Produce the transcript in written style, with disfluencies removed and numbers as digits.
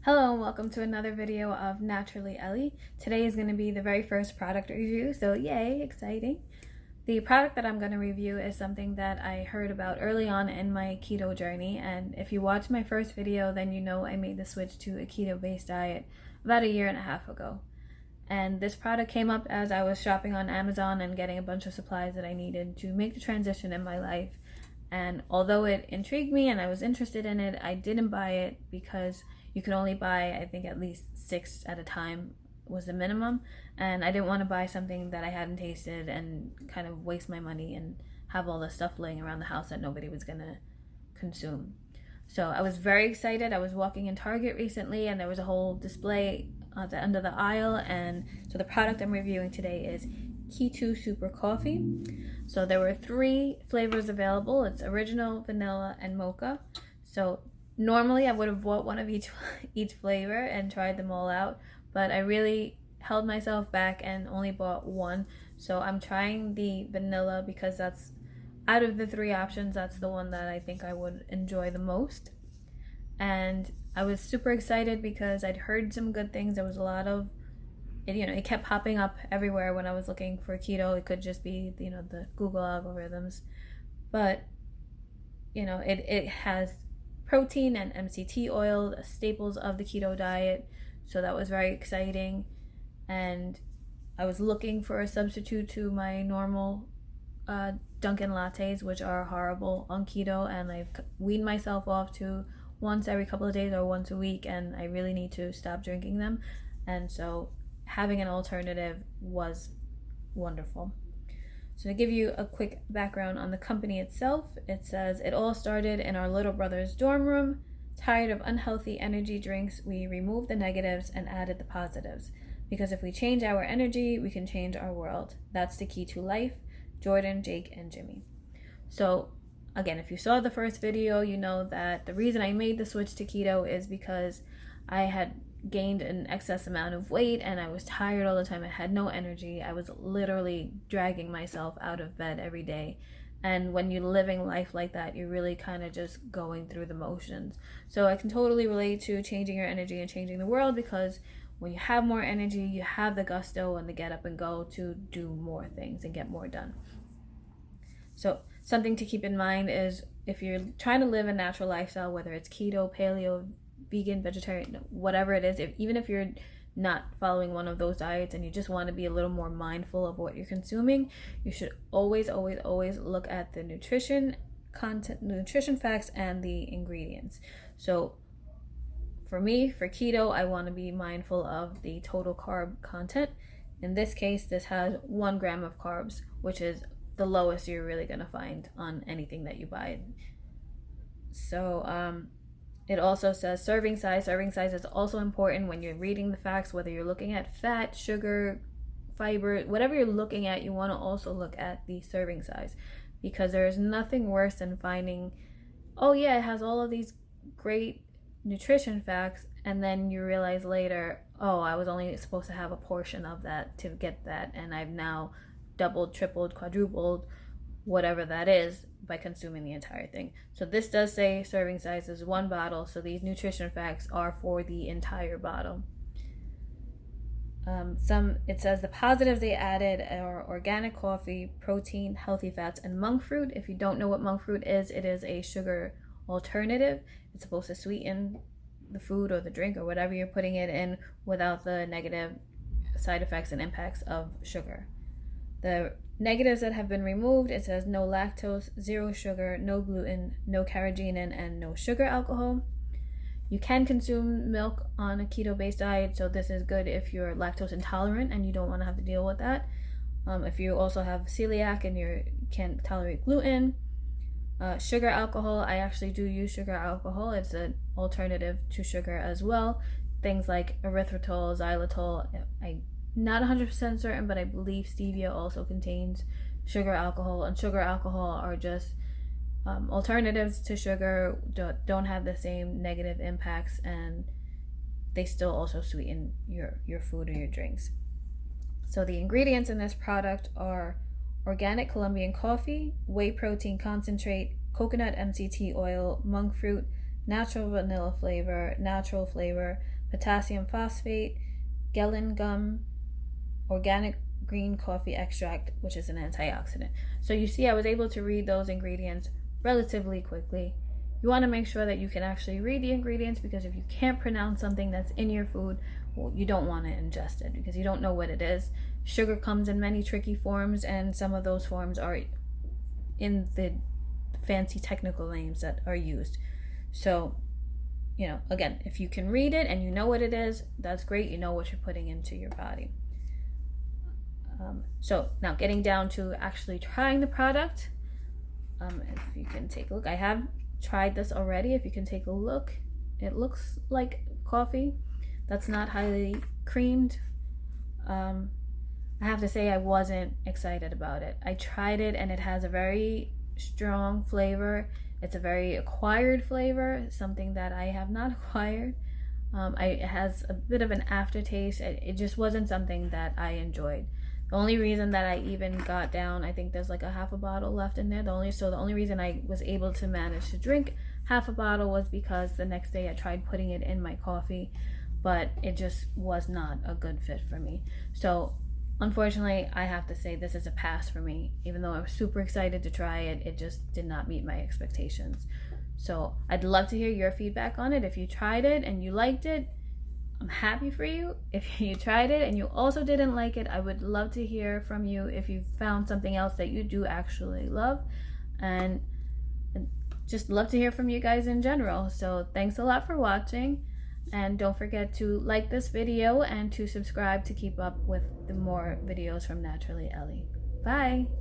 Hello and welcome to another video of Naturally Ellie. Today is going to be the very first product review, so yay, exciting. The product that I'm going to review is something that I heard about early on in my keto journey, and if you watched my first video, then you know I made the switch to a keto-based diet about 1.5 years ago. And this product came up as I was shopping on Amazon and getting a bunch of supplies that I needed to make the transition in my life. And although it intrigued me and I was interested in it, I didn't buy it because you could only buy, I think, at least 6 at a time was the minimum. And I didn't want to buy something that I hadn't tasted and kind of waste my money and have all the stuff laying around the house that nobody was going to consume. So I was very excited. I was walking in Target recently and there was a whole display at the end of the aisle. And so the product I'm reviewing today is Kitu Super Coffee. So there were 3 flavors available. It's original, vanilla, and mocha. So normally I would have bought one of each flavor and tried them all out, but I really held myself back and only bought one. So I'm trying the vanilla because that's, out of the 3 options, that's the one that I think I would enjoy the most. And I was super excited because I'd heard some good things. There was a lot of it kept popping up everywhere when I was looking for keto. It could just be, the Google algorithms. But, it has protein and MCT oil, staples of the keto diet. So that was very exciting. And I was looking for a substitute to my normal Dunkin' lattes, which are horrible on keto. And I've weaned myself off to once every couple of days or once a week. And I really need to stop drinking them. And so having an alternative was wonderful. So to give you a quick background on the company itself, it says, it all started in our little brother's dorm room. Tired of unhealthy energy drinks, we removed the negatives and added the positives. Because if we change our energy, we can change our world. That's the key to life. Jordan, Jake, and Jimmy. So again, if you saw the first video, you know that the reason I made the switch to keto is because I had gained an excess amount of weight and I was tired all the time. I had no energy. I was literally dragging myself out of bed every day. And when you're living life like that, you're really kind of just going through the motions. So I can totally relate to changing your energy and changing the world, because when you have more energy, you have the gusto and the get up and go to do more things and get more done. So something to keep in mind is if you're trying to live a natural lifestyle, whether it's keto, paleo, vegan, vegetarian, whatever it is, even if you're not following one of those diets and you just want to be a little more mindful of what you're consuming, you should always look at the nutrition content, nutrition facts, and the ingredients. So for me, for keto, I want to be mindful of the total carb content. In this case, this has 1 gram of carbs, which is the lowest you're really going to find on anything that you buy. So it also says serving size. Serving size is also important when you're reading the facts, whether you're looking at fat, sugar, fiber, whatever you're looking at, you want to also look at the serving size, because there is nothing worse than finding, oh yeah, it has all of these great nutrition facts, and then you realize later, oh, I was only supposed to have a portion of that to get that, and I've now doubled, tripled, quadrupled, whatever that is, by consuming the entire thing. So this does say serving size is 1 bottle, so these nutrition facts are for the entire bottle. It says the positives they added are organic coffee, protein, healthy fats, and monk fruit. If you don't know what monk fruit is, it is a sugar alternative. It's supposed to sweeten the food or the drink or whatever you're putting it in without the negative side effects and impacts of sugar. The negatives that have been removed, it says no lactose, 0 sugar, no gluten, no carageenan, and no sugar alcohol. You can consume milk on a keto-based diet, so this is good if you're lactose intolerant and you don't want to have to deal with that. If you also have celiac and you can't tolerate gluten. Sugar alcohol, I actually do use sugar alcohol. It's an alternative to sugar as well. Things like erythritol, xylitol, I'm not 100% certain, but I believe stevia also contains sugar alcohol, and sugar alcohol are just alternatives to sugar, don't have the same negative impacts, and they still also sweeten your food or your drinks. So the ingredients in this product are organic Colombian coffee, whey protein concentrate, coconut MCT oil, monk fruit, natural vanilla flavor, natural flavor, potassium phosphate, gellan gum, organic green coffee extract, which is an antioxidant. So you see, I was able to read those ingredients relatively quickly. You want to make sure that you can actually read the ingredients, because if you can't pronounce something that's in your food, well, you don't want to ingest it because you don't know what it is. Sugar comes in many tricky forms, and some of those forms are in the fancy technical names that are used. So, you know, again, if you can read it and you know what it is, that's great. You know what you're putting into your body. So now getting down to actually trying the product. If you can take a look, I have tried this already. If you can take a look, it looks like coffee that's not highly creamed. I have to say I wasn't excited about it. I tried it and it has a very strong flavor. It's a very acquired flavor, something that I have not acquired. It has a bit of an aftertaste. It just wasn't something that I enjoyed. The only reason that I even got down, I think there's like a half a bottle left in there. The only reason I was able to manage to drink half a bottle was because the next day I tried putting it in my coffee, but it just was not a good fit for me. So unfortunately, I have to say this is a pass for me. Even though I was super excited to try it, it just did not meet my expectations. So I'd love to hear your feedback on it. If you tried it and you liked it, I'm happy for you. If you tried it and you also didn't like it, I would love to hear from you if you found something else that you do actually love. And just love to hear from you guys in general. So thanks a lot for watching. And don't forget to like this video and to subscribe to keep up with the more videos from Naturally Ellie. Bye!